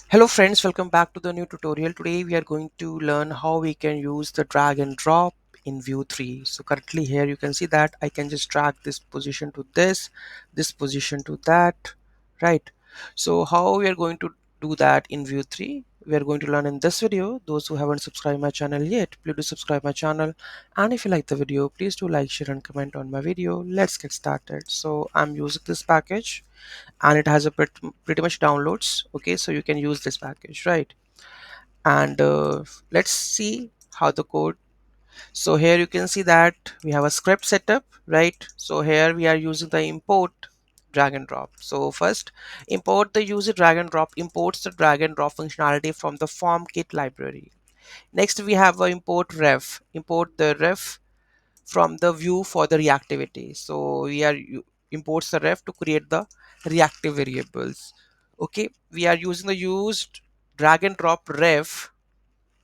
Hello friends, welcome back to the new tutorial. Today we are going to learn how we can use the drag and drop in Vue 3. So currently here you can see that I can just drag this position to this position to that, right? So how we are going to do that in Vue 3? We are going to learn in this video. Those who haven't subscribed my channel yet, please do subscribe my channel. And if you like the video, please do like, share and comment on my video. Let's get started. So I'm using this package and it has a pretty much downloads. Okay, so you can use this package, right? And let's see how the code. So here you can see that we have a script setup, right? So here we are using the import drag and drop. So first, import the user drag and drop imports the drag and drop functionality from the form kit library. Next we have a import the ref from the view for the reactivity. So we are imports the ref to create the reactive variables. Okay, we are using the used drag and drop ref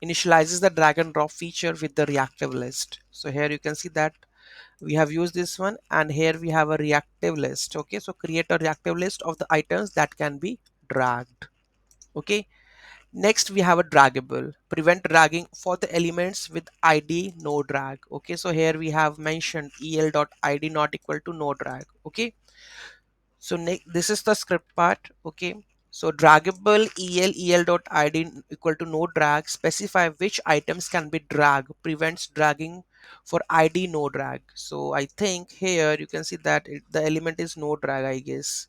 initializes the drag and drop feature with the reactive list. So here you can see that we have used this one, and here we have a reactive list. Okay, so create a reactive list of the items that can be dragged. Okay, next we have a draggable, prevent dragging for the elements with id no drag. Okay, so here we have mentioned el.id not equal to no drag. Okay, so this is the script part. Okay, so draggable el.id equal to no drag specify which items can be dragged, prevents dragging for id no drag. So I think here you can see that the element is no drag, I guess.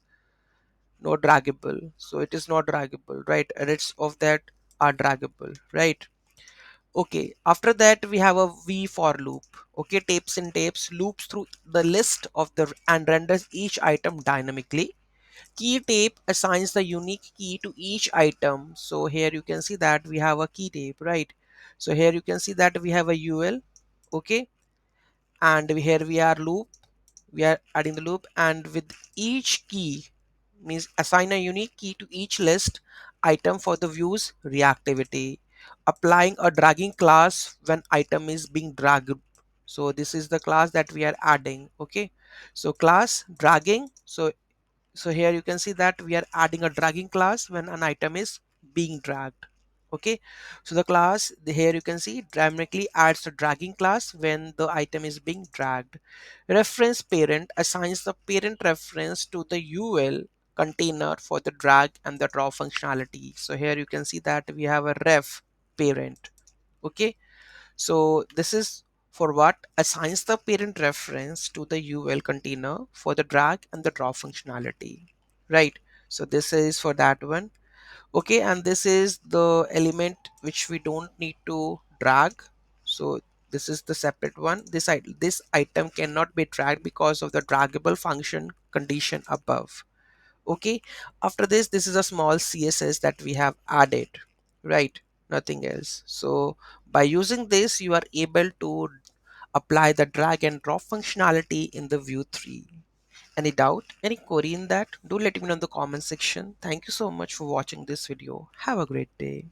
No draggable, so it is not draggable, right? Edits of that are draggable, right? Okay, after that we have a v for loop. Okay, tapes and tapes loops through the list of the and renders each item dynamically. Key tape assigns the unique key to each item. So here you can see that we have a key tape, right? So here you can see that we have a ul. Okay, and here we are loop, we are adding the loop, and with each key means assign a unique key to each list item for the views reactivity, applying a dragging class when item is being dragged. So this is the class that we are adding. Okay, so class dragging. So here you can see that we are adding a dragging class when an item is being dragged. Okay, so the class here you can see dynamically adds the dragging class when the item is being dragged. Reference parent assigns the parent reference to the ul container for the drag and the drop functionality. So here you can see that we have a ref parent. Okay, so this is for what assigns the parent reference to the ul container for the drag and the drop functionality, right? So this is for that one. Okay, and this is the element which we don't need to drag. So this is the separate one. This item cannot be dragged because of the draggable function condition above. Okay, after this is a small css that we have added, right? Nothing else. So by using this you are able to apply the drag and drop functionality in the Vue 3. Any doubt, any query in that, do let me know in the comment section. Thank you so much for watching this video. Have a great day.